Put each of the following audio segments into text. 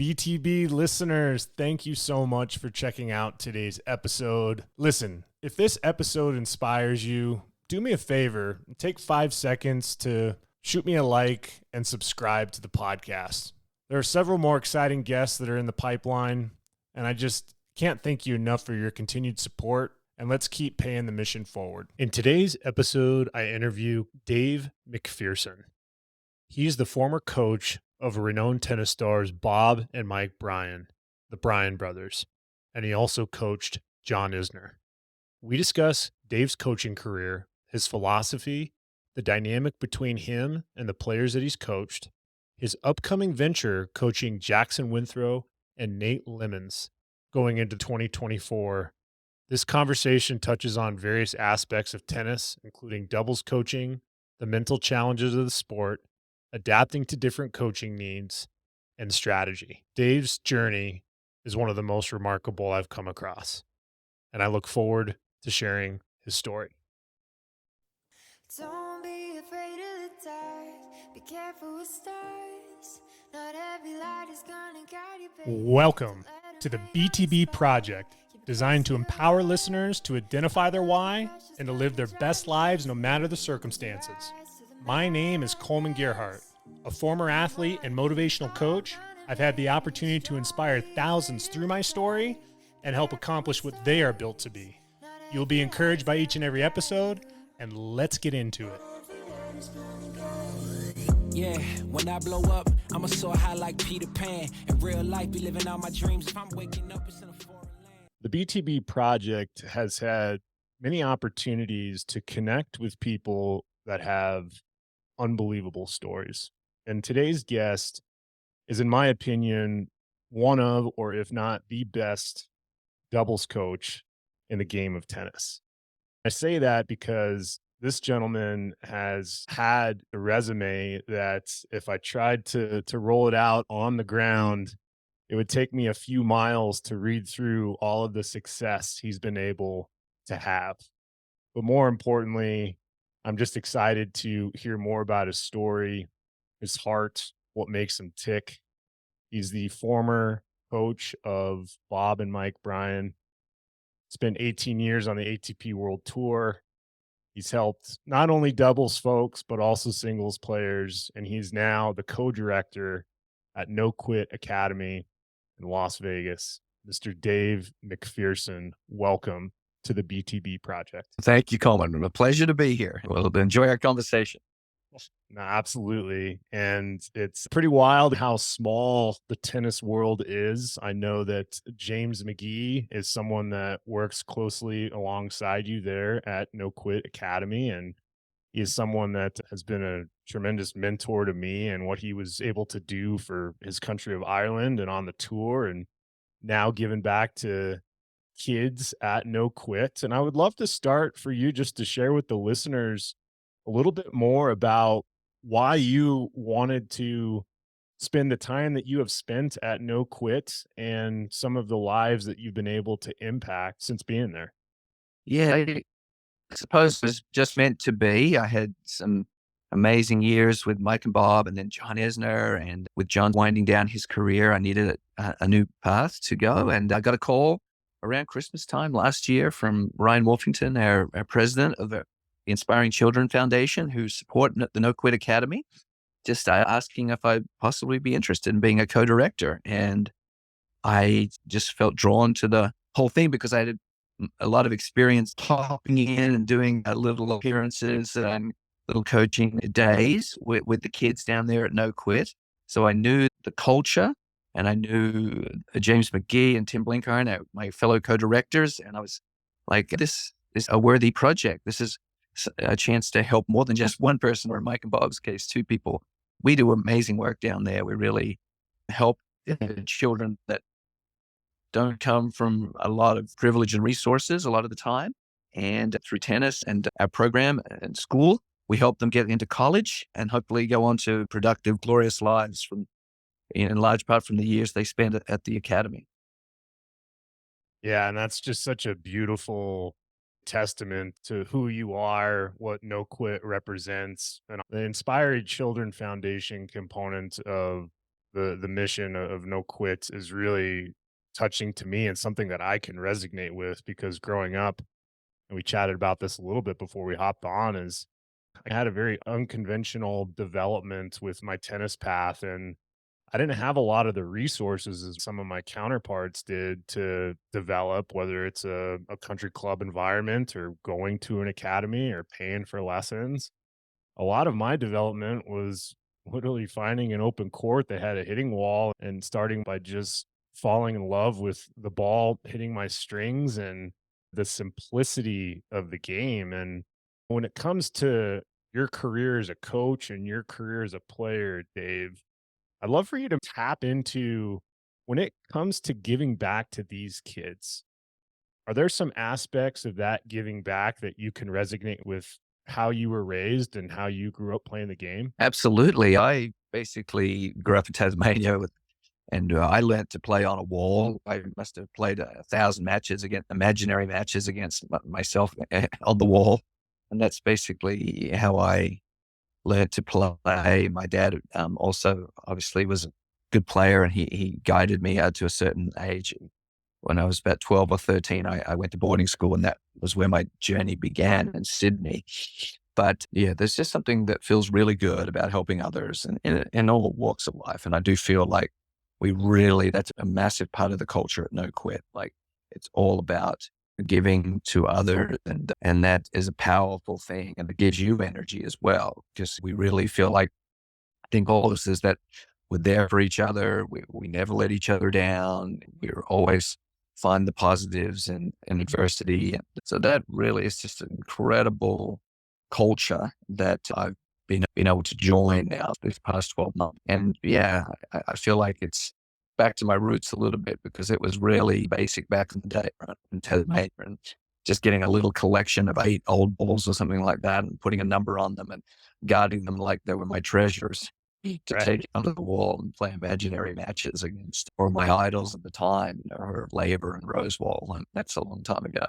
BTB listeners, thank you so much for checking out today's episode. Listen, if this episode inspires you, do me a favor, take 5 seconds to shoot me a like and subscribe to the podcast. There are several more exciting guests that are in the pipeline, and I just can't thank you enough for your continued support, and let's keep paying the mission forward. In today's episode, I interview Dave MacPherson. He's the former coach of renowned tennis stars Bob and Mike Bryan, the Bryan brothers, and he also coached John Isner. We discuss Dave's coaching career, his philosophy, the dynamic between him and the players that he's coached, his upcoming venture coaching Jackson Winthrow and Nate Lemons going into 2024. This conversation touches on various aspects of tennis, including doubles coaching, the mental challenges of the sport, adapting to different coaching needs, and strategy. Dave's journey is one of the most remarkable I've come across, and I look forward to sharing his story. Don't be afraid of the dark. Be careful with stars. Not every light is gonna guide you. Welcome to the BTB Project, designed to empower listeners to identify their why and to live their best lives no matter the circumstances. My name is Kollman Gearhart. A former athlete and motivational coach, I've had the opportunity to inspire thousands through my story and help accomplish what they are built to be. You'll be encouraged by each and every episode, and let's get into it. Yeah, when I blow up, I'ma soar high like Peter Pan. In real life, be living out my dreams. If I'm waking up, it's in a foreign land. The BTB Project has had many opportunities to connect with people that have unbelievable stories. And today's guest is, in my opinion, one of, or if not the best doubles coach in the game of tennis. I say that because this gentleman has had a resume that if I tried to roll it out on the ground, it would take me a few miles to read through all of the success he's been able to have. But more importantly, I'm just excited to hear more about his story, his heart, what makes him tick. He's the former coach of Bob and Mike Bryan. Spent 18 years on the ATP World Tour. He's helped not only doubles folks, but also singles players. And he's now the co-director at No Quit Academy in Las Vegas. Mr. Dave MacPherson, welcome to the BTB Project. Thank you, Kollman. A pleasure to be here. We'll enjoy our conversation. No, absolutely. And it's pretty wild how small the tennis world is. I know that James McGee is someone that works closely alongside you there at No Quit Academy. And he is someone that has been a tremendous mentor to me and what he was able to do for his country of Ireland and on the tour, and now giving back to kids at No Quit. And I would love to start for you just to share with the listeners a little bit more about why you wanted to spend the time that you have spent at No Quit and some of the lives that you've been able to impact since being there. Yeah, I suppose it was just meant to be. I had some amazing years with Mike and Bob and then John Isner, and with John winding down his career, I needed a new path to go. And I got a call around Christmas time last year from Ryan Wolfington, our president of the Inspiring Children Foundation, who support the No Quit Academy, just asking if I'd possibly be interested in being a co-director. And I just felt drawn to the whole thing because I had a lot of experience popping in and doing little appearances and little coaching days with the kids down there at No Quit. So I knew the culture, and I knew James McGee and Tim Blinkhorn, my fellow co-directors. And I was like, this is a worthy project. This is a chance to help more than just one person, or in Mike and Bob's case, two people. We do amazing work down there. We really help children that don't come from a lot of privilege and resources a lot of the time. And through tennis and our program and school, we help them get into college and hopefully go on to productive, glorious lives from, in large part, from the years they spent at the academy. Yeah, and that's just such a beautiful testament to who you are, what No Quit represents, and the Inspiring Children Foundation component of the mission of no quits is really touching to me and something that I can resonate with because growing up, and we chatted about this a little bit before we hopped on, is I had a very unconventional development with my tennis path, and I didn't have a lot of the resources as some of my counterparts did to develop, whether it's a country club environment or going to an academy or paying for lessons. A lot of my development was literally finding an open court that had a hitting wall and starting by just falling in love with the ball hitting my strings and the simplicity of the game. And when it comes to your career as a coach and your career as a player, Dave, I'd love for you to tap into when it comes to giving back to these kids. Are there some aspects of that giving back that you can resonate with how you were raised and how you grew up playing the game? Absolutely. I basically grew up in Tasmania and I learned to play on a wall. I must have played 1,000 matches against imaginary matches against myself on the wall. And that's basically how I learned to play. My dad also obviously was a good player and he guided me to a certain age. When I was about 12 or 13, I went to boarding school and that was where my journey began in Sydney. But yeah, there's just something that feels really good about helping others and in all walks of life. And I do feel like that's a massive part of the culture at No Quit. Like it's all about giving to others and that is a powerful thing and it gives you energy as well because we really feel like I think all of us is that we're there for each other. We never let each other down. We're always find the positives in adversity. And so that really is just an incredible culture that I've been able to join now these past 12 months. And yeah, I feel like it's back to my roots a little bit because it was really basic back in the day, right? In Tasmania and just getting a little collection of 8 old balls or something like that and putting a number on them and guarding them like they were my treasures to Right. take onto the wall and play imaginary matches against or my idols at the time, or Labour and Rosewall, and that's a long time ago.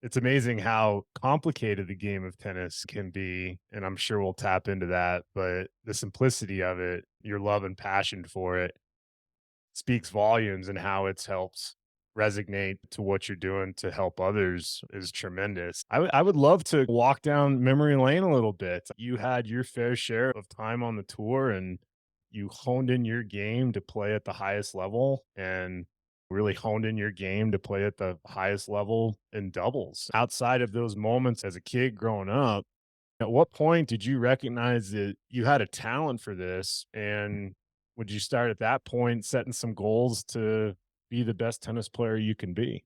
It's amazing how complicated the game of tennis can be, and I'm sure we'll tap into that, but the simplicity of it, your love and passion for it speaks volumes, and how it's helped resonate to what you're doing to help others is tremendous. I would love to walk down memory lane a little bit. You had your fair share of time on the tour and you honed in your game to play at the highest level and really honed in your game to play at the highest level in doubles. Outside of those moments as a kid growing up, at what point did you recognize that you had a talent for this? And would you start at that point setting some goals to be the best tennis player you can be?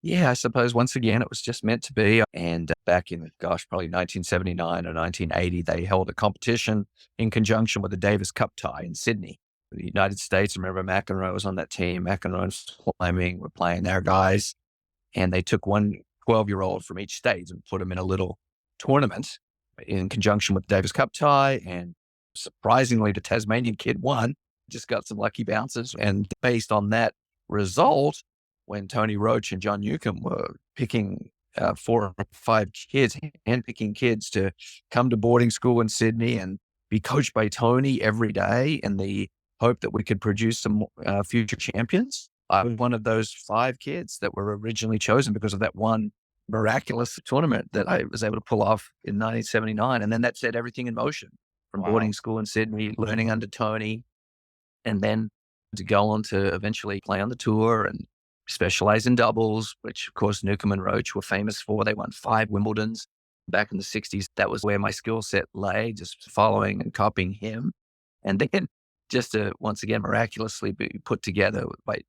Yeah, I suppose once again, it was just meant to be. And back in, gosh, probably 1979 or 1980, they held a competition in conjunction with the Davis Cup tie in Sydney. The United States, remember McEnroe was on that team. McEnroe and Fleming were playing their guys. And they took one 12-year-old from each state and put them in a little tournament in conjunction with the Davis Cup tie. And surprisingly, the Tasmanian kid won, just got some lucky bounces. And based on that result, when Tony Roach and John Newcomb were picking 4 or 5 kids, handpicking kids to come to boarding school in Sydney and be coached by Tony every day in the hope that we could produce some future champions. I was one of those 5 kids that were originally chosen because of that one miraculous tournament that I was able to pull off in 1979. And then that set everything in motion from Wow. boarding school in Sydney, learning under Tony, and then to go on to eventually play on the tour and specialize in doubles, which of course Newcomb and Roach were famous for. They won 5 Wimbledons back in the 60s. That was where my skill set lay, just following and copying him. And then just to once again miraculously be put together by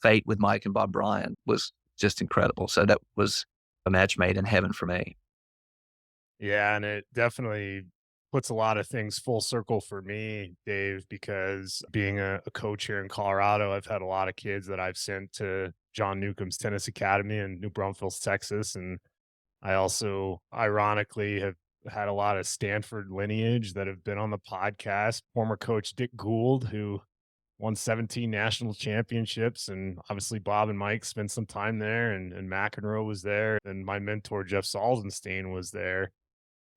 fate with Mike and Bob Bryan was just incredible. So that was a match made in heaven for me. Yeah, and it definitely puts a lot of things full circle for me, Dave, because being a coach here in Colorado, I've had a lot of kids that I've sent to John Newcomb's Tennis Academy in New Braunfels, Texas. And I also, ironically, have had a lot of Stanford lineage that have been on the podcast. Former coach Dick Gould, who won 17 national championships, and obviously Bob and Mike spent some time there, and McEnroe was there, and my mentor Jeff Salzenstein was there.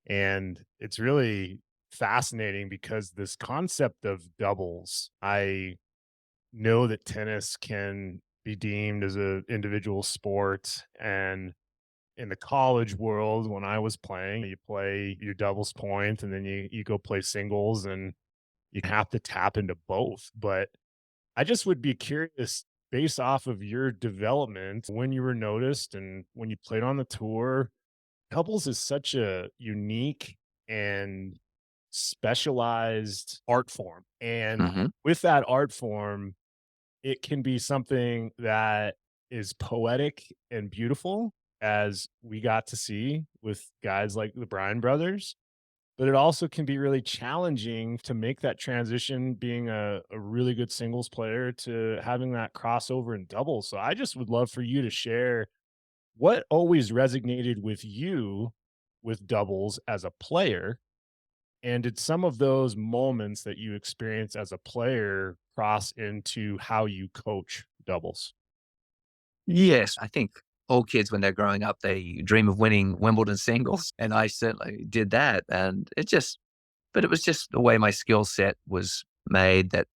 And it's really fascinating because this concept of doubles, I know that tennis can be deemed as a individual sport, and in the college world when I was playing, you play your doubles point and then you go play singles and you have to tap into both. But I just would be curious based off of your development when you were noticed and when you played on the tour. Doubles is such a unique and specialized art form. And Hmm. with that art form, it can be something that is poetic and beautiful, as we got to see with guys like the Bryan brothers, but it also can be really challenging to make that transition being a really good singles player to having that crossover in doubles. So I just would love for you to share what always resonated with you with doubles as a player, and did some of those moments that you experience as a player cross into how you coach doubles? Yes, I think all kids when they're growing up, they dream of winning Wimbledon singles, and I certainly did that. And but it was just the way my skill set was made that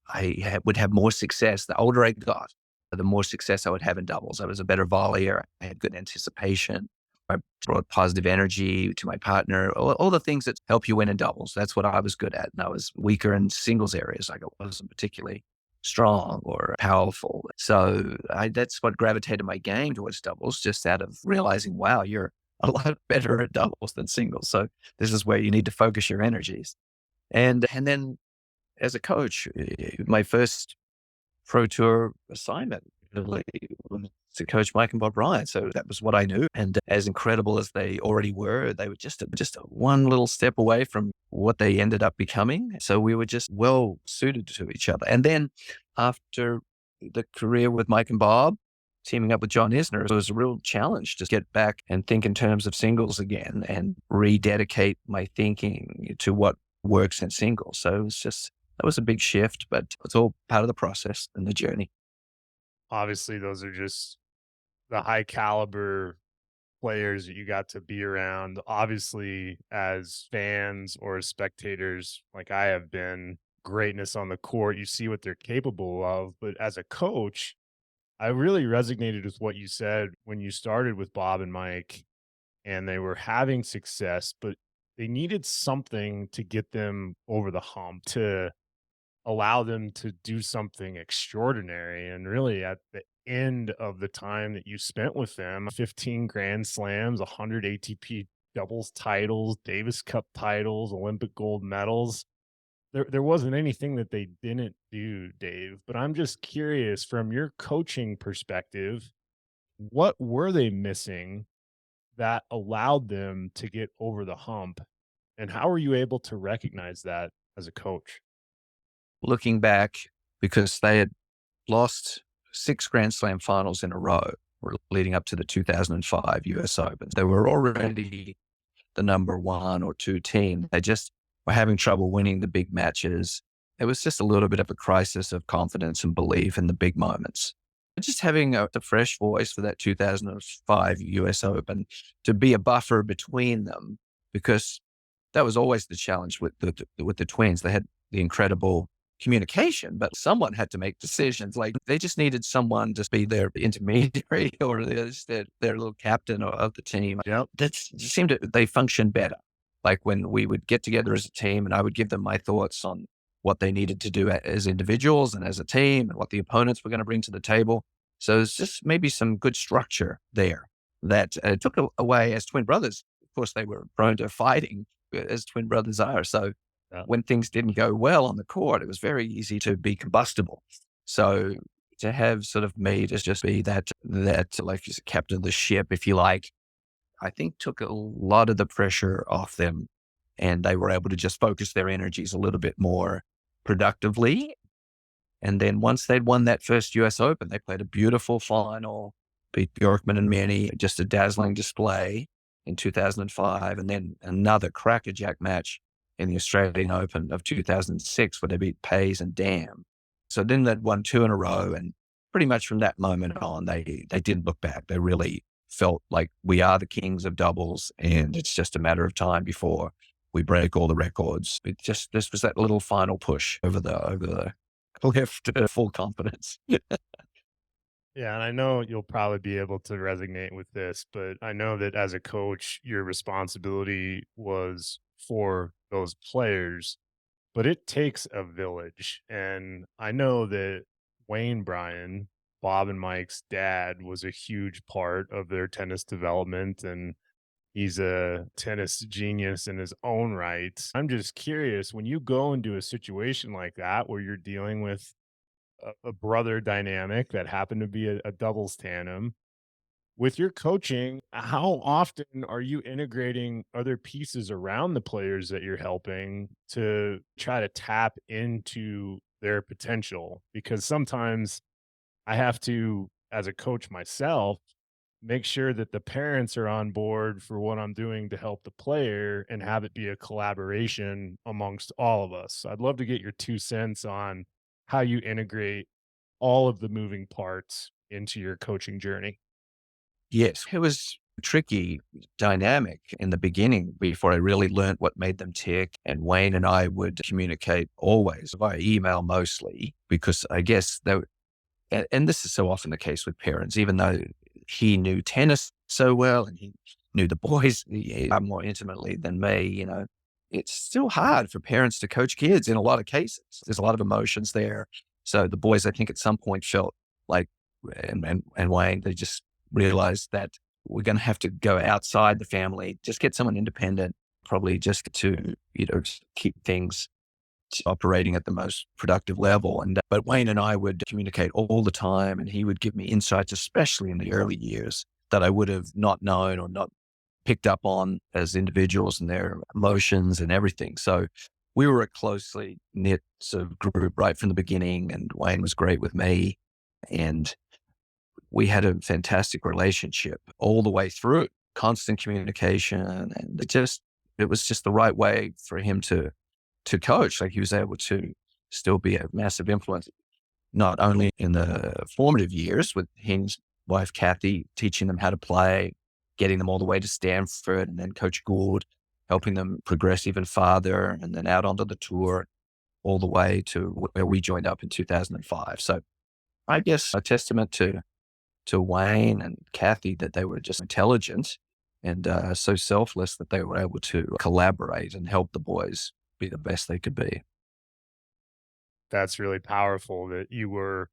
would have more success. The older I got, the more success I would have in doubles. I was a better volleyer. I had good anticipation. I brought positive energy to my partner, all the things that help you win in doubles. That's what I was good at. And I was weaker in singles areas. Like I wasn't particularly strong or powerful. So that's what gravitated my game towards doubles, just out of realizing, wow, you're a lot better at doubles than singles. So this is where you need to focus your energies. And then as a coach, my first pro tour assignment really was to coach Mike and Bob Bryan. So that was what I knew. And as incredible as they already were, they were just one little step away from what they ended up becoming. So we were just well suited to each other. And then after the career with Mike and Bob, teaming up with John Isner, it was a real challenge to get back and think in terms of singles again and rededicate my thinking to what works in singles. So it was just, that was a big shift, but it's all part of the process and the journey. Obviously, those are just the high caliber players that you got to be around. Obviously, as fans or as spectators, like I have been, greatness on the court, you see what they're capable of. But as a coach, I really resonated with what you said when you started with Bob and Mike, and they were having success, but they needed something to get them over the hump, to allow them to do something extraordinary. And really, at the end of the time that you spent with them, 15 Grand Slams, 100 ATP doubles titles, Davis Cup titles, Olympic gold medals. There wasn't anything that they didn't do, Dave. But I'm just curious, from your coaching perspective, what were they missing that allowed them to get over the hump? And how were you able to recognize that as a coach? Looking back, because they had lost 6 Grand Slam finals in a row leading up to the 2005 US Open. They were already the number one or two team. They just were having trouble winning the big matches. It was just a little bit of a crisis of confidence and belief in the big moments. Just having a fresh voice for that 2005 US Open to be a buffer between them, because that was always the challenge with the twins. They had the incredible communication, but someone had to make decisions. Like they just needed someone to be their intermediary or their little captain of the team. Yep. That seemed to, they functioned better. Like when we would get together as a team and I would give them my thoughts on what they needed to do as individuals and as a team and what the opponents were going to bring to the table. So it's just maybe some good structure there that took away as twin brothers. Of course, they were prone to fighting as twin brothers are. So Yeah. when things didn't go well on the court, it was very easy to be combustible. So to have sort of me to just be that like captain of the ship, if you like, I think took a lot of the pressure off them, and they were able to just focus their energies a little bit more productively. And then once they'd won that first US Open, they played a beautiful final, beat Bjorkman and Manny, just a dazzling display in 2005, and then another crackerjack match in the Australian Open of 2006 where they beat Pays and Dam. So then they'd won two in a row, and pretty much from that moment on, they didn't look back. They really felt like we are the kings of doubles, and it's just a matter of time before we break all the records. This was that little final push over the cliff to full confidence. Yeah, and I know you'll probably be able to resonate with this, but I know that as a coach, your responsibility was for those players, but it takes a village. And I know that Wayne Bryan, Bob and Mike's dad, was a huge part of their tennis development, and he's a tennis genius in his own right. I'm just curious, when you go into a situation like that where you're dealing with a brother dynamic that happened to be a doubles tandem, with your coaching, how often are you integrating other pieces around the players that you're helping to try to tap into their potential? Because sometimes I have to, as a coach myself, make sure that the parents are on board for what I'm doing to help the player and have it be a collaboration amongst all of us. So I'd love to get your 2 cents on how you integrate all of the moving parts into your coaching journey. Yes, it was a tricky dynamic in the beginning before I really learned what made them tick. And Wayne and I would communicate always via email mostly, because I guess they and this is so often the case with parents, even though he knew tennis so well and he knew the boys more intimately than me, it's still hard for parents to coach kids in a lot of cases. There's a lot of emotions there. So the boys, I think at some point felt like, and Wayne, they just realized that we're going to have to go outside the family, just get someone independent, probably just to, keep things operating at the most productive level. But Wayne and I would communicate all the time, and he would give me insights, especially in the early years, that I would have not known or not picked up on as individuals and their emotions and everything. So we were a closely knit sort of group right from the beginning, and Wayne was great with me. And we had a fantastic relationship all the way through, constant communication. And it was just the right way for him to coach. Like, he was able to still be a massive influence, not only in the formative years with his wife, Kathy, teaching them how to play, getting them all the way to Stanford, and then Coach Gould, helping them progress even farther, and then out onto the tour, all the way to where we joined up in 2005. So I guess a testament to Wayne and Kathy, that they were just intelligent and so selfless that they were able to collaborate and help the boys be the best they could be. That's really powerful that you were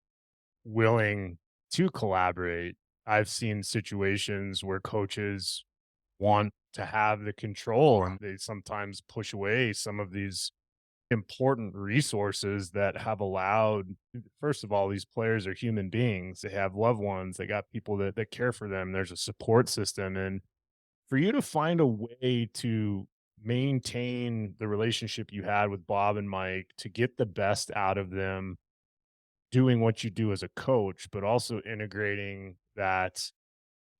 willing to collaborate. I've seen situations where coaches want to have the control and they sometimes push away some of these important resources that have allowed, first of all, these players are human beings. They have loved ones, they got people that care for them. There's a support system. And for you to find a way to maintain the relationship you had with Bob and Mike, to get the best out of them doing what you do as a coach, but also integrating that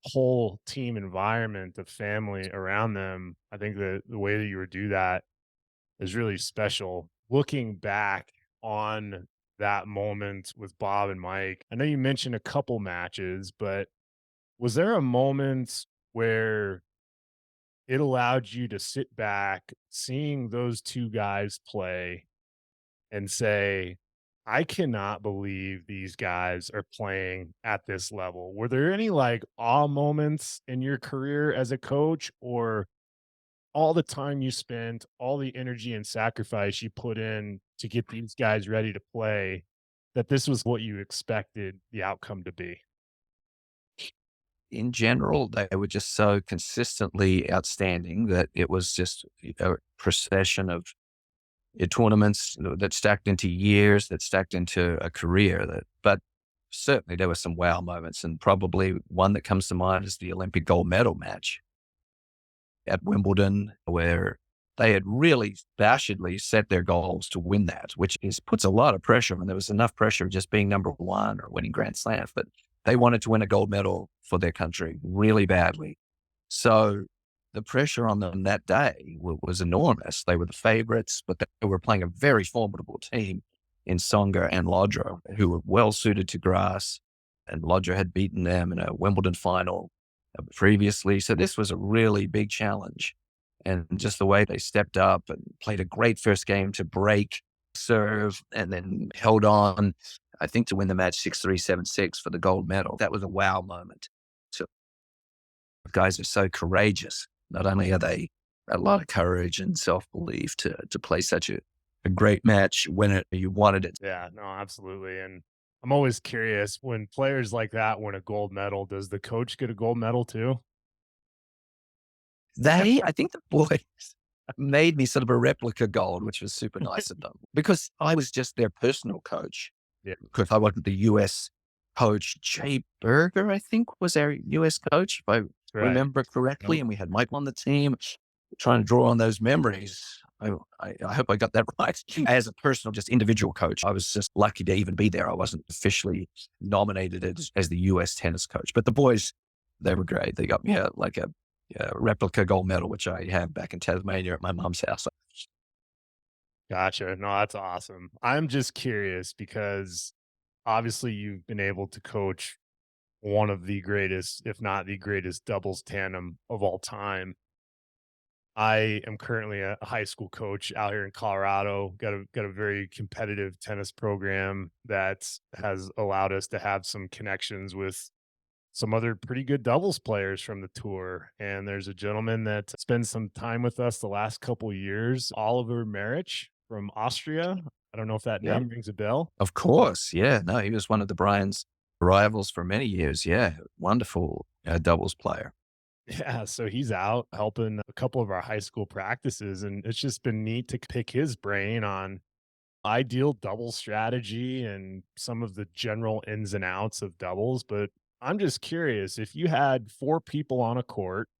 whole team environment of family around them. I think that the way that you would do that is really special. Looking back on that moment with Bob and Mike, I know you mentioned a couple matches, but was there a moment where it allowed you to sit back, seeing those two guys play, and say, I cannot believe these guys are playing at this level? Were there any like awe moments in your career as a coach, or all the time you spent, all the energy and sacrifice you put in to get these guys ready to play, that this was what you expected the outcome to be? In general, they were just so consistently outstanding that it was just a procession of tournaments that stacked into years, that stacked into a career. But certainly there were some wow moments, and probably one that comes to mind is the Olympic gold medal match at Wimbledon, where they had really bashedly set their goals to win that, which puts a lot of pressure. And there was enough pressure just being number one or winning Grand Slams, but they wanted to win a gold medal for their country really badly. So the pressure on them that day was enormous. They were the favorites, but they were playing a very formidable team in Songa and Lodra, who were well suited to grass. And Lodra had beaten them in a Wimbledon final previously. So this was a really big challenge. And just the way they stepped up and played a great first game to break serve and then held on, I think, to win the match 6-3, 7-6 for the gold medal. That was a wow moment. So guys are so courageous. Not only are they a lot of courage and self-belief to play such a great match when you wanted it. Yeah, no, absolutely. And I'm always curious when players like that win a gold medal, does the coach get a gold medal too? I think the boys made me sort of a replica gold, which was super nice of them because I was just their personal coach. Yeah, Because I wasn't the US coach. Jay Berger, I think, was our US coach, if I right. remember correctly. Nope. And we had Mike on the team trying to draw on those memories. I hope I got that right. As a personal, just individual coach, I was just lucky to even be there. I wasn't officially nominated as the US tennis coach, but the boys, they were great. They got me a replica gold medal, which I have back in Tasmania at my mom's house. Gotcha. No, that's awesome. I'm just curious because obviously you've been able to coach one of the greatest, if not the greatest doubles tandem of all time. I am currently a high school coach out here in Colorado. Got a very competitive tennis program that has allowed us to have some connections with some other pretty good doubles players from the tour. And there's a gentleman that spends some time with us the last couple years, Oliver Maric from Austria. I don't know if that Yeah. name rings a bell. Of course. Yeah. No, he was one of the Bryans' rivals for many years. Yeah. Wonderful doubles player. Yeah, so he's out helping a couple of our high school practices, and it's just been neat to pick his brain on ideal double strategy and some of the general ins and outs of doubles. But I'm just curious if you had four people on a court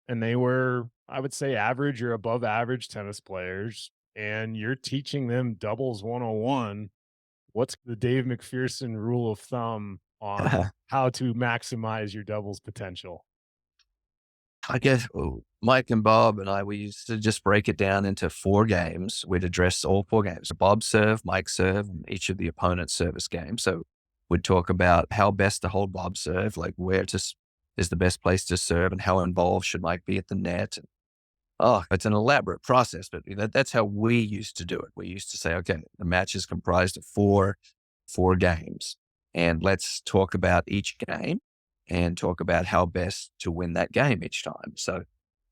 and they were, I would say, average or above average tennis players, and you're teaching them doubles 101, what's the Dave MacPherson rule of thumb on how to maximize your doubles potential? I guess Mike and Bob and we used to just break it down into 4 games. We'd address all 4 games: Bob serve, Mike serve, and each of the opponent's service games. So we'd talk about how best to hold Bob serve, like where is the best place to serve, and how involved should Mike be at the net. Oh, it's an elaborate process, but that's how we used to do it. We used to say, okay, the match is comprised of four games, and let's talk about each game and talk about how best to win that game each time. So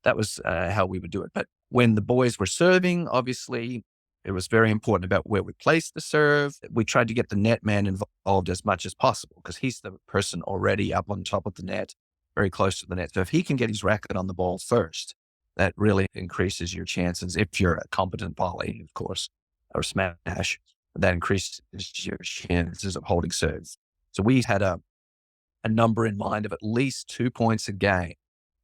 that was how we would do it. But when the boys were serving, obviously, it was very important about where we placed the serve. We tried to get the net man involved as much as possible because he's the person already up on top of the net, very close to the net. So if he can get his racket on the ball first, that really increases your chances. If you're a competent volley, of course, or smash, that increases your chances of holding serve. So we had a number in mind of at least 2 points a game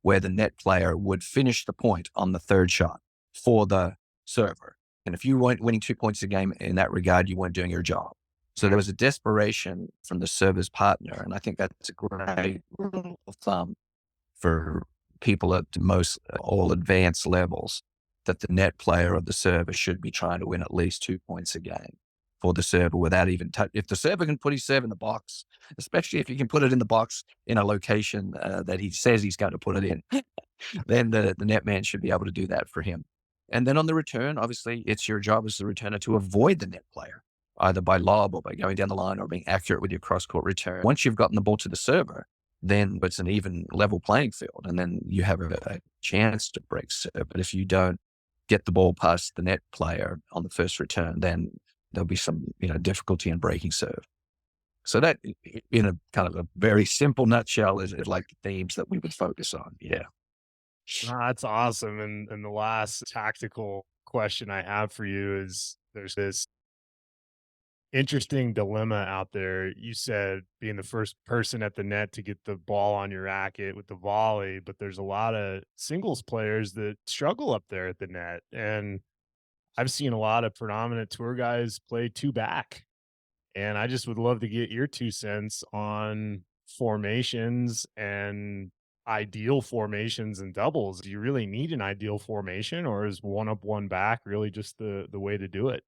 where the net player would finish the point on the third shot for the server. And if you weren't winning 2 points a game in that regard, you weren't doing your job. So there was a desperation from the server's partner. And I think that's a great rule of thumb for people at most all advanced levels, that the net player or the server should be trying to win at least 2 points a game for the server without even if the server can put his serve in the box, especially if he can put it in the box in a location that he says he's going to put it in, then the net man should be able to do that for him. And then on the return, obviously, it's your job as the returner to avoid the net player, either by lob or by going down the line or being accurate with your cross-court return. Once you've gotten the ball to the server, then it's an even level playing field, and then you have a chance to break serve. But if you don't get the ball past the net player on the first return, then there'll be some difficulty in breaking serve. So that, in a kind of a very simple nutshell, is like the themes that we would focus on. Yeah. That's awesome. And the last tactical question I have for you is there's this interesting dilemma out there. You said being the first person at the net to get the ball on your racket with the volley, but there's a lot of singles players that struggle up there at the net. And I've seen a lot of predominant tour guys play two back. And I just would love to get your 2 cents on formations and ideal formations and doubles. Do you really need an ideal formation, or is one up, one back really just the way to do it?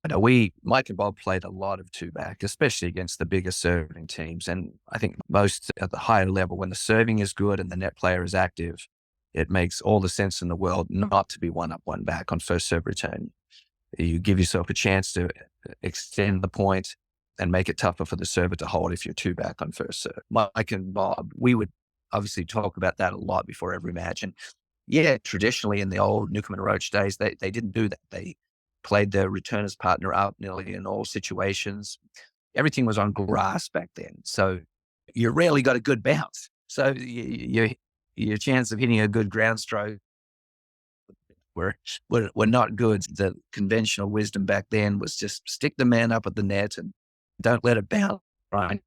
I know Mike and Bob played a lot of 2-back, especially against the bigger serving teams. And I think most at the higher level, when the serving is good and the net player is active, it makes all the sense in the world not to be one up, one back on first serve return. You give yourself a chance to extend the point and make it tougher for the server to hold if you're two back on first serve. Mike and Bob, we would obviously talk about that a lot before every match. And yeah, traditionally in the old Newcomb and Roach days, they didn't do that. They played their returner's partner out nearly in all situations. Everything was on grass back then. So you rarely got a good bounce. So your chance of hitting a good ground stroke were not good. The conventional wisdom back then was just stick the man up at the net and don't let it bounce. Right,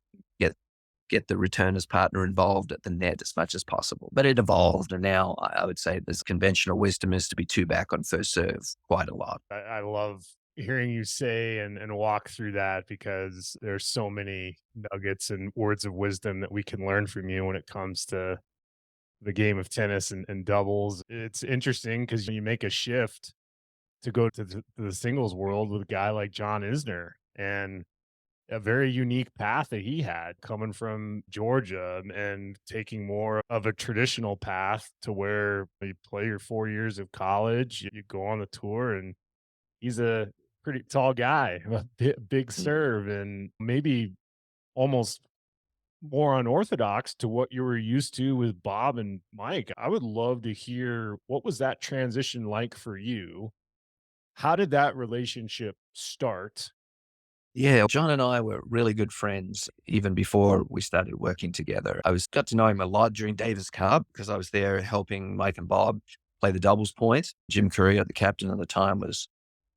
get the returner's partner involved at the net as much as possible. But it evolved, and now I would say this conventional wisdom is to be two back on first serve quite a lot. I love hearing you say and walk through that, because there's so many nuggets and words of wisdom that we can learn from you when it comes to the game of tennis and doubles. It's interesting because you make a shift to go to the singles world with a guy like John Isner, and a very unique path that he had coming from Georgia and taking more of a traditional path to where you play your 4 years of college, you go on the tour, and he's a pretty tall guy, a big serve, and maybe almost more unorthodox to what you were used to with Bob and Mike. I would love to hear, what was that transition like for you? How did that relationship start? Yeah, John and I were really good friends even before we started working together. Got to know him a lot during Davis Cup because I was there helping Mike and Bob play the doubles point. Jim Courier, the captain at the time, was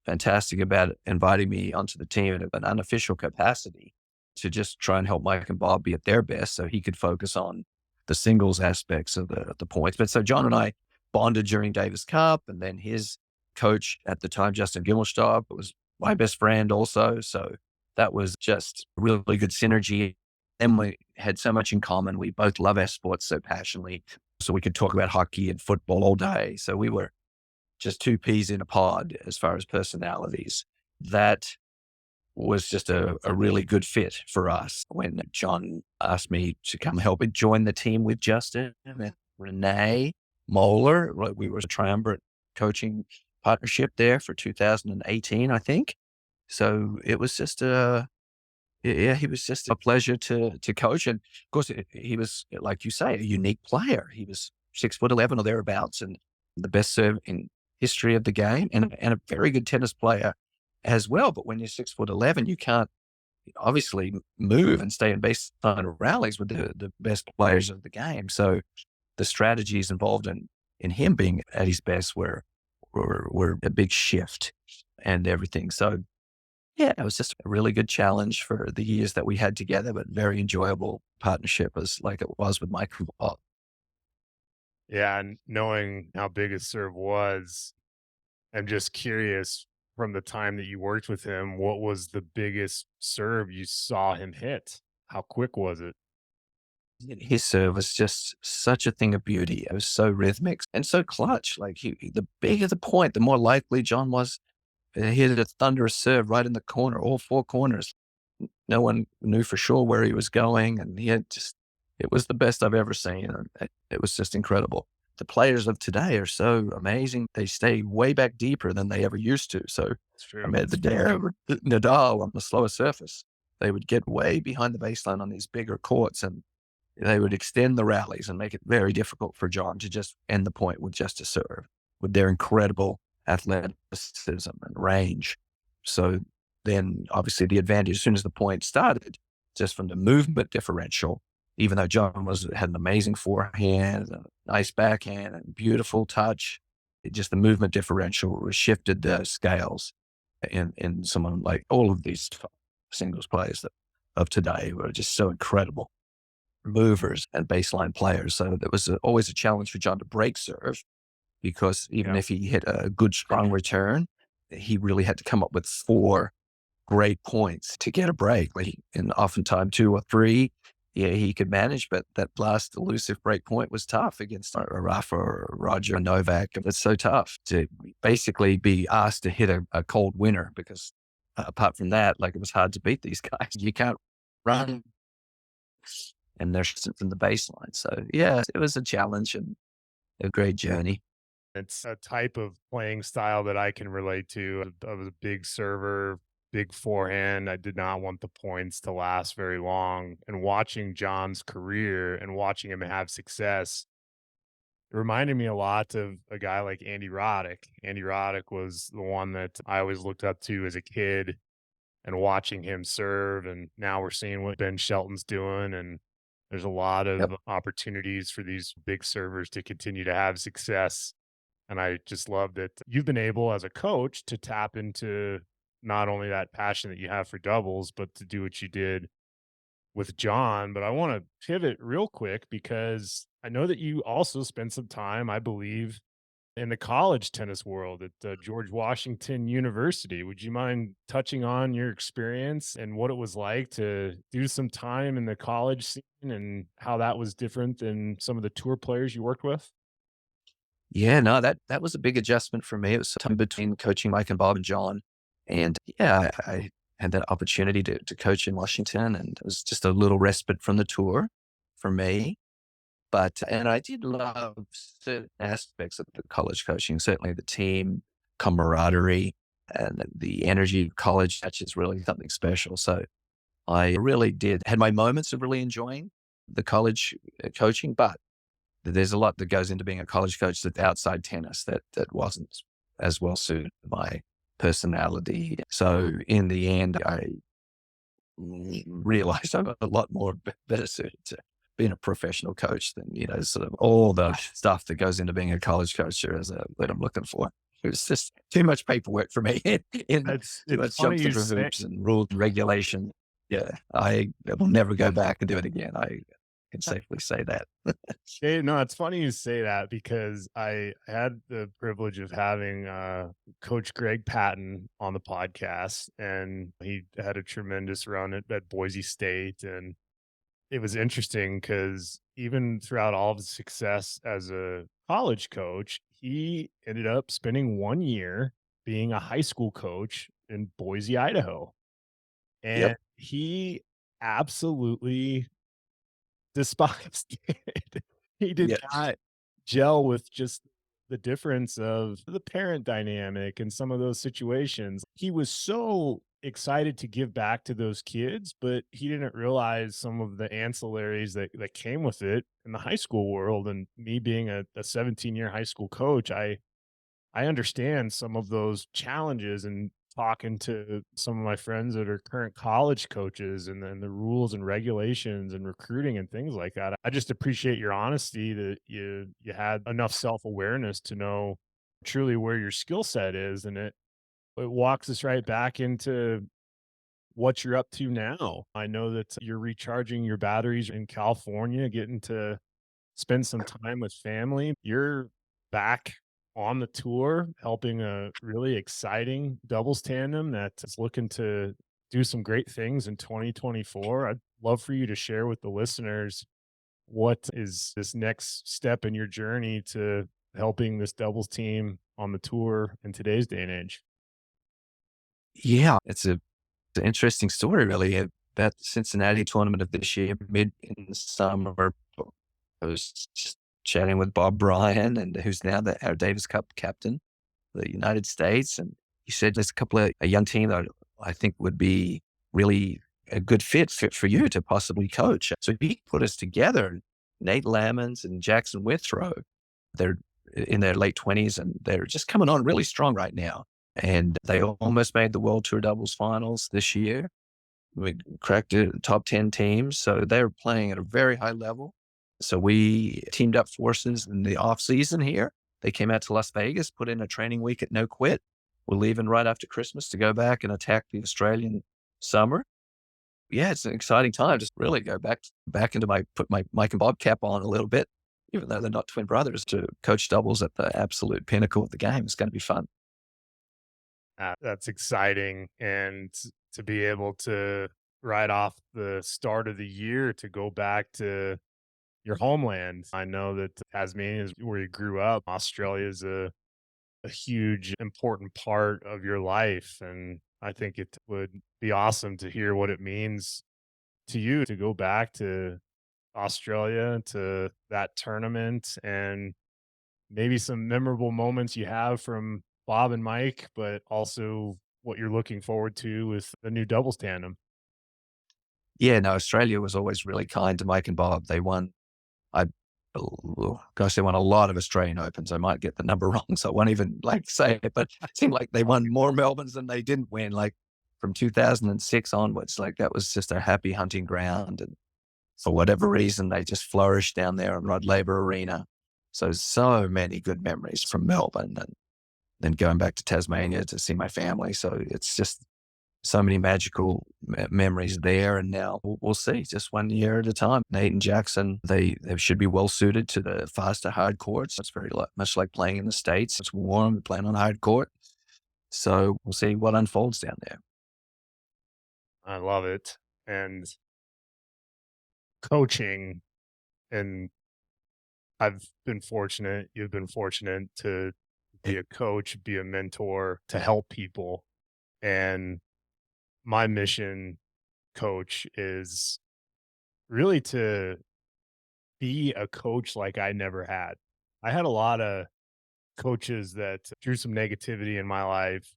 fantastic about inviting me onto the team in an unofficial capacity to just try and help Mike and Bob be at their best so he could focus on the singles aspects of the points. But so John and I bonded during Davis Cup, and then his coach at the time, Justin Gimelstob, was my best friend also. So that was just really good synergy. And we had so much in common. We both love our sports so passionately. So we could talk about hockey and football all day. So we were just two peas in a pod as far as personalities. That was just a really good fit for us. When John asked me to come help and join the team with Justin and Renee Moeller, we were a triumvirate coaching partnership there for 2018, I think. So it was just he was just a pleasure to coach. And of course, he was, like you say, a unique player. He was 6'11" or thereabouts, and the best serve in history of the game, and a very good tennis player as well. But when you're 6'11", you can't obviously move and stay in baseline rallies with the best players of the game. So the strategies involved in him being at his best were a big shift and everything. So yeah, it was just a really good challenge for the years that we had together, but very enjoyable partnership as like it was with Mike and Bob. Yeah, and knowing how big his serve was, I'm just curious, from the time that you worked with him, what was the biggest serve you saw him hit? How quick was it? His serve was just such a thing of beauty. It was so rhythmic and so clutch. Like the bigger the point, the more likely John was to hit a thunderous serve right in the corner, all four corners. No one knew for sure where he was going, and it was the best I've ever seen. And it was just incredible. The players of today are so amazing. They stay way back deeper than they ever used to. So It's I true. mean, Nadal on the slower surface, they would get way behind the baseline on these bigger courts, and they would extend the rallies and make it very difficult for John to just end the point with just a serve, with their incredible athleticism and range. So then obviously the advantage, as soon as the point started, just from the movement differential, even though John had an amazing forehand, a nice backhand, and beautiful touch, just the movement differential shifted the scales in someone like all of these singles players of today were just so incredible movers and baseline players. So there was always a challenge for John to break serve, because even Yeah. if he hit a good, strong return, he really had to come up with four great points to get a break. And oftentimes 2 or 3, yeah, he could manage, but that last elusive break point was tough against a Rafa or Roger or Novak. It's so tough to basically be asked to hit a cold winner, because apart from that, like, it was hard to beat these guys. You can't run, and they're from the baseline. So yeah, it was a challenge, and a great journey. It's a type of playing style that I can relate to. I was a big server, big forehand. I did not want the points to last very long. And watching John's career and watching him have success, it reminded me a lot of a guy like Andy Roddick. Andy Roddick was the one that I always looked up to as a kid and watching him serve. And now we're seeing what Ben Shelton's doing. And there's a lot Yep. of opportunities for these big servers to continue to have success. And I just love that you've been able as a coach to tap into not only that passion that you have for doubles, but to do what you did with John. But I want to pivot real quick because I know that you also spent some time, I believe, in the college tennis world at George Washington University. Would you mind touching on your experience and what it was like to do some time in the college scene and how that was different than some of the tour players you worked with? Yeah, no, that was a big adjustment for me. It was time between coaching Mike and Bob and John. And yeah, I had that opportunity to coach in Washington, and it was just a little respite from the tour for me. But and I did love certain aspects of the college coaching, certainly the team camaraderie and the energy of college. That's just really something special. So I really did had my moments of really enjoying the college coaching, but there's a lot that goes into being a college coach that's outside tennis that wasn't as well suited to my personality. So in the end, I realized I'm a lot more better suited to being a professional coach than, sort of all the stuff that goes into being a college coach that I'm looking for. It was just too much paperwork for me in too It's much funny jumps you through say hoops and rules and regulation. Yeah, I will never go back and do it again. I can safely say that. No, it's funny you say that because I had the privilege of having Coach Greg Patton on the podcast, and he had a tremendous run at Boise State. And it was interesting because even throughout all of his success as a college coach, he ended up spending 1 year being a high school coach in Boise, Idaho. Yep. And he absolutely despised it. He did Yeah. not gel with just the difference of the parent dynamic and some of those situations. He was so excited to give back to those kids, but he didn't realize some of the ancillaries that came with it in the high school world. And me being a 17-year high school coach, I understand some of those challenges and talking to some of my friends that are current college coaches and then the rules and regulations and recruiting and things like that. I just appreciate your honesty that you had enough self-awareness to know truly where your skill set is. And it walks us right back into what you're up to now. I know that you're recharging your batteries in California, getting to spend some time with family. You're back on the tour, helping a really exciting doubles tandem that is looking to do some great things in 2024. I'd love for you to share with the listeners what is this next step in your journey to helping this doubles team on the tour in today's day and age. Yeah. It's an interesting story, really. That Cincinnati tournament of this year, mid in the summer, I was just chatting with Bob Bryan, and who's now our Davis Cup captain, for the United States. And he said there's a young team that I think would be really a good fit for you to possibly coach. So he put us together, Nate Lamons and Jackson Withrow. They're in their late 20s and they're just coming on really strong right now. And they almost made the World Tour doubles finals this year. We cracked the top 10 teams. So they were playing at a very high level. So we teamed up forces in the off season here. They came out to Las Vegas, put in a training week at No Quit. We're leaving right after Christmas to go back and attack the Australian summer. Yeah, it's an exciting time. Just really go back into put my Mike and Bob cap on a little bit, even though they're not twin brothers, to coach doubles at the absolute pinnacle of the game. It's going to be fun. That's exciting. And to be able to right off the start of the year to go back to your homeland. I know that Tasmania is where you grew up. Australia is a huge, important part of your life. And I think it would be awesome to hear what it means to you to go back to Australia, to that tournament, and maybe some memorable moments you have from Bob and Mike, but also what you're looking forward to with the new doubles tandem. Yeah, no, Australia was always really kind to Mike and Bob. They won, I, gosh, they won a lot of Australian Opens. I might get the number wrong, so I won't even like say it, but it seemed like they won more Melbournes than they didn't win. Like from 2006 onwards, like that was just a happy hunting ground. And for whatever reason, they just flourished down there in Rod Laver Arena. So many good memories from Melbourne and then going back to Tasmania to see my family. So it's just so many magical memories there. And now we'll see, just one year at a time. Nate and Jackson, they should be well suited to the faster hard courts. It's very much like playing in the States. It's warm, we're playing on a hard court. So we'll see what unfolds down there. I love it. And coaching, and I've been fortunate, you've been fortunate to be a coach, be a mentor, to help people. And my mission, coach, is really to be a coach like I never had. I had a lot of coaches that drew some negativity in my life,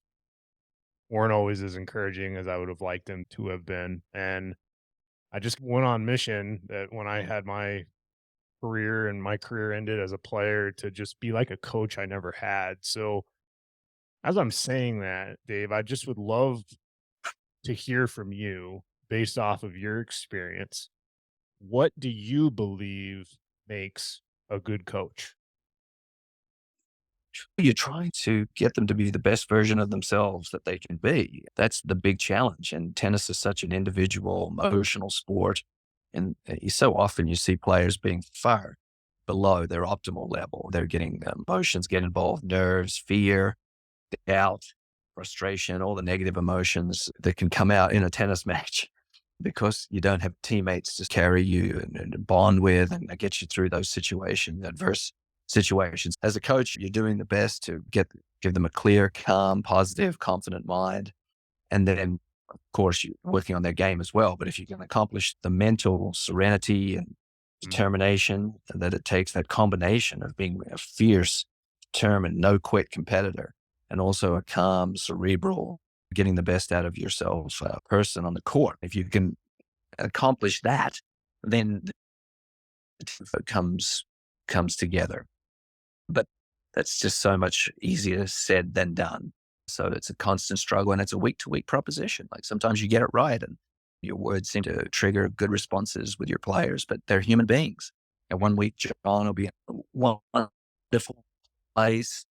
weren't always as encouraging as I would have liked them to have been. And I just went on mission that when I had my career and my career ended as a player, to just be like a coach I never had. So as I'm saying that, Dave, I just would love to hear from you based off of your experience. What do you believe makes a good coach? You're trying to get them to be the best version of themselves that they can be. That's the big challenge. And tennis is such an individual, emotional sport. And so often you see players being far below their optimal level. They're getting emotions get involved, nerves, fear, doubt, frustration, all the negative emotions that can come out in a tennis match because you don't have teammates to carry you and bond with and get you through those situations, adverse situations. As a coach, you're doing the best to give them a clear, calm, positive, confident mind. And then, of course, you're working on their game as well. But if you can accomplish the mental serenity and Mm, determination that it takes, that combination of being a fierce, determined, no quit competitor, and also a calm, cerebral, getting the best out of yourself person on the court. If you can accomplish that, then it comes together. But that's just so much easier said than done. So it's a constant struggle and it's a week to week proposition. Like sometimes you get it right and your words seem to trigger good responses with your players, but they're human beings. And one week, John will be in one wonderful place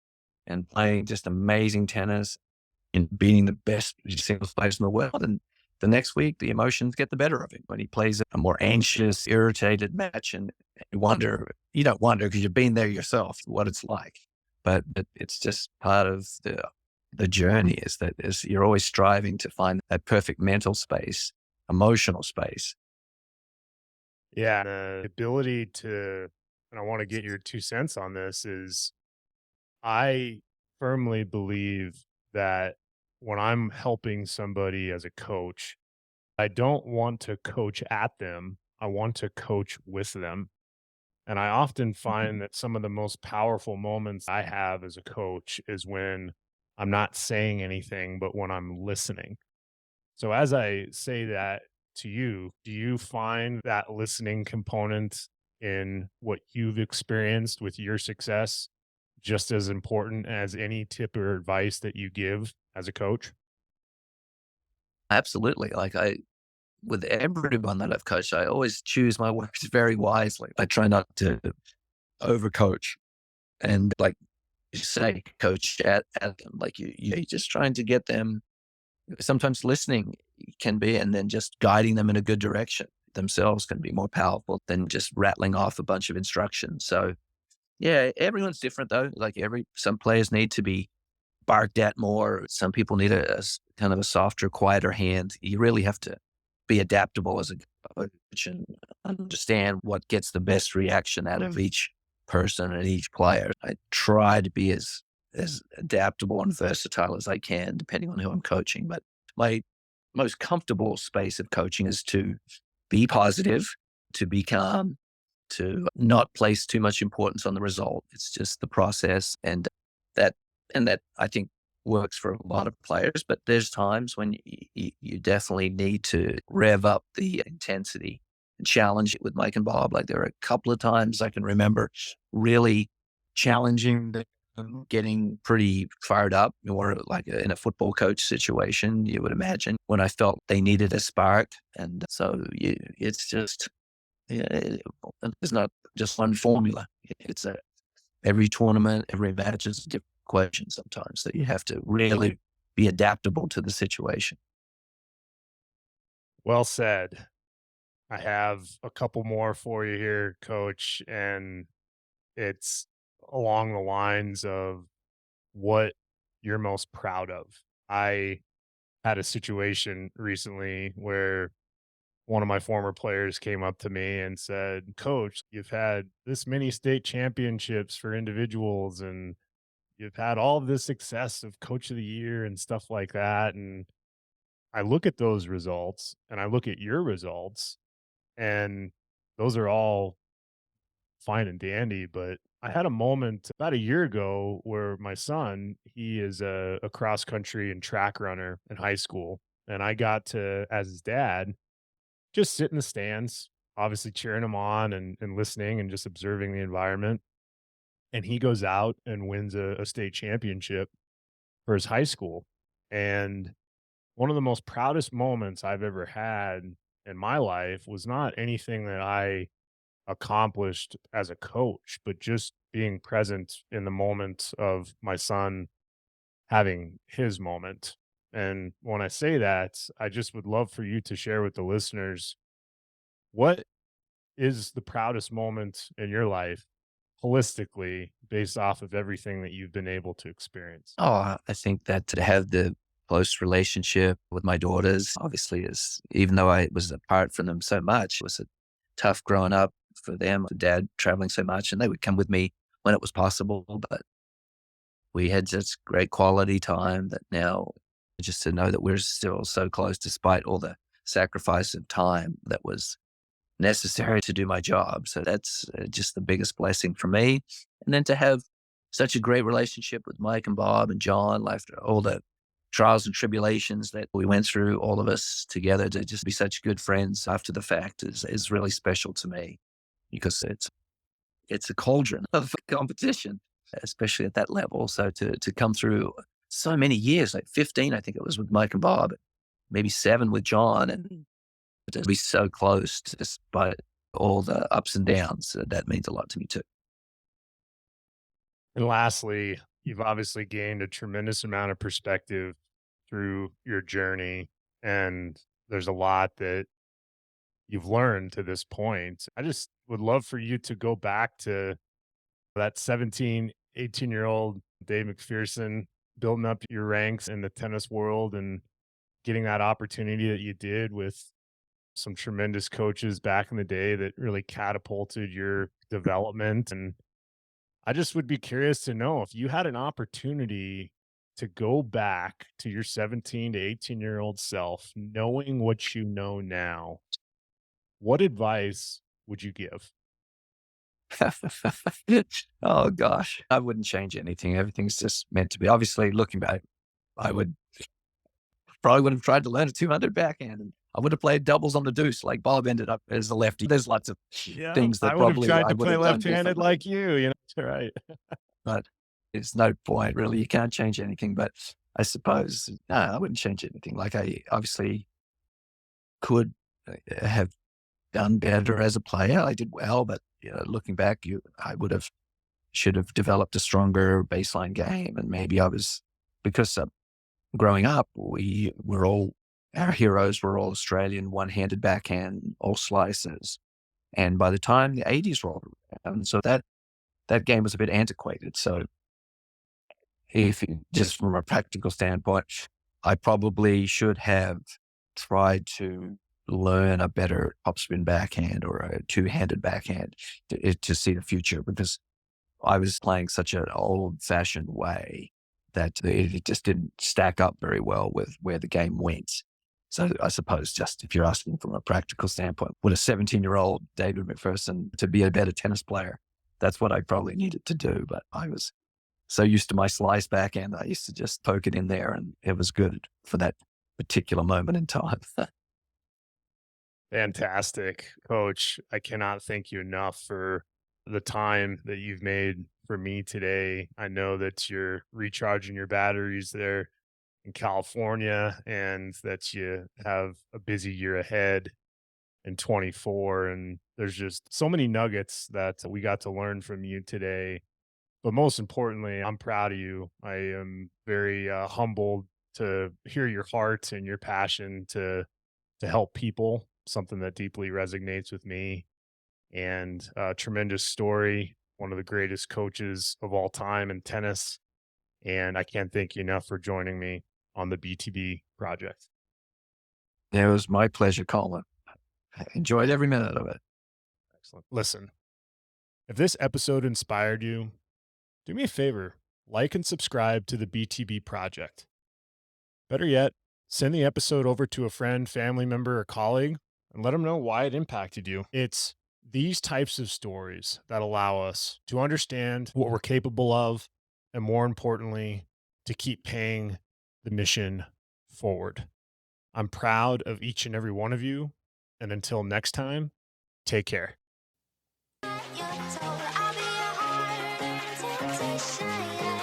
and playing just amazing tennis and beating the best singles players in the world. And the next week, the emotions get the better of him when he plays a more anxious, irritated match. And you don't wonder because you've been there yourself, what it's like. But it's just part of the journey is you're always striving to find that perfect mental space, emotional space. yeah, the ability to, and I want to get your 2 cents on this, is I firmly believe that when I'm helping somebody as a coach, I don't want to coach at them. I want to coach with them. And I often find that some of the most powerful moments I have as a coach is when I'm not saying anything, but when I'm listening. So as I say that to you, do you find that listening component in what you've experienced with your success just as important as any tip or advice that you give as a coach? Absolutely. With everyone that I've coached, I always choose my words very wisely. I try not to overcoach and like you say, coach at them. Like you're just trying to get them. Sometimes listening can be, and then just guiding them in a good direction themselves can be more powerful than just rattling off a bunch of instructions. So yeah, everyone's different though. Some players need to be barked at more. Some people need kind of a softer, quieter hand. You really have to be adaptable as a coach and understand what gets the best reaction out of each person and each player. I try to be as adaptable and versatile as I can, depending on who I'm coaching. But my most comfortable space of coaching is to be positive, to be calm, to not place too much importance on the result. It's just the process, and that I think works for a lot of players. But there's times when you definitely need to rev up the intensity and challenge it with Mike and Bob. Like there are a couple of times I can remember really challenging getting pretty fired up, or like in a football coach situation, you would imagine, when I felt they needed a spark. And so it's just, it's not just one formula. It's every tournament, every match is a different question sometimes. So you have to really be adaptable to the situation. Well said. I have a couple more for you here, Coach, and it's along the lines of what you're most proud of. I had a situation recently where one of my former players came up to me and said, Coach, you've had this many state championships for individuals and you've had all of this success of coach of the year and stuff like that. And I look at those results and I look at your results, and those are all fine and dandy. But I had a moment about a year ago where my son, he is a cross country and track runner in high school. And I got to, as his dad, just sit in the stands, obviously cheering him on and listening and just observing the environment. And he goes out and wins a state championship for his high school. And one of the most proudest moments I've ever had in my life was not anything that I accomplished as a coach, but just being present in the moment of my son having his moment. And when I say that, I just would love for you to share with the listeners, what is the proudest moment in your life holistically based off of everything that you've been able to experience? Oh, I think that to have the close relationship with my daughters, obviously, is, even though I was apart from them so much, it was a tough growing up for them, the dad traveling so much, and they would come with me when it was possible. But we had just great quality time that now, just to know that we're still so close despite all the sacrifice of time that was necessary to do my job. So that's just the biggest blessing for me. And then to have such a great relationship with Mike and Bob and John after all the trials and tribulations that we went through, all of us together, to just be such good friends after the fact is really special to me, because it's a cauldron of competition, especially at that level. So to come through so many years, like 15, I think it was, with Mike and Bob, maybe 7 with John, and to be so close despite all the ups and downs, that means a lot to me too. And lastly, you've obviously gained a tremendous amount of perspective through your journey, and there's a lot that you've learned to this point. I just would love for you to go back to that 17, 18-year-old Dave MacPherson, building up your ranks in the tennis world and getting that opportunity that you did with some tremendous coaches back in the day that really catapulted your development. And I just would be curious to know, if you had an opportunity to go back to your 17 to 18-year-old self, knowing what you know now, what advice would you give? Oh gosh, I wouldn't change anything. Everything's just meant to be. Obviously, looking back, I would have tried to learn a 200 backhand, and I would have played doubles on the deuce like Bob ended up as a lefty. There's lots of Yeah, things that I would have probably tried I to would play have done left-handed differently, like you know, that's right. but there's no point really. You can't change anything. But I suppose, no, I wouldn't change anything. Like, I obviously could have done better as a player. I did well, but looking back, I should have developed a stronger baseline game. And maybe because growing up, our heroes were all Australian, one-handed backhand, all slices. And by the time the 80s rolled around, so that game was a bit antiquated. So just from a practical standpoint, I probably should have tried to learn a better topspin backhand or a two-handed backhand to see the future, because I was playing such an old-fashioned way that it just didn't stack up very well with where the game went. So I suppose just if you're asking from a practical standpoint, would a 17-year-old David MacPherson to be a better tennis player? That's what I probably needed to do. But I was so used to my slice backhand, I used to just poke it in there and it was good for that particular moment in time. Fantastic, Coach. I cannot thank you enough for the time that you've made for me today. I know that you're recharging your batteries there in California and that you have a busy year ahead in 24. And there's just so many nuggets that we got to learn from you today. But most importantly, I'm proud of you. I am very humbled to hear your heart and your passion to help people, something that deeply resonates with me. And a tremendous story, one of the greatest coaches of all time in tennis. And I can't thank you enough for joining me on the BTB project. It was my pleasure, Kollman. I enjoyed every minute of it. Excellent. Listen, if this episode inspired you, do me a favor, like and subscribe to the BTB project. Better yet, send the episode over to a friend, family member, or colleague and let them know why it impacted you. It's these types of stories that allow us to understand what we're capable of, and more importantly, to keep paying the mission forward. I'm proud of each and every one of you. And until next time, take care. You're told I'll be your heart temptation.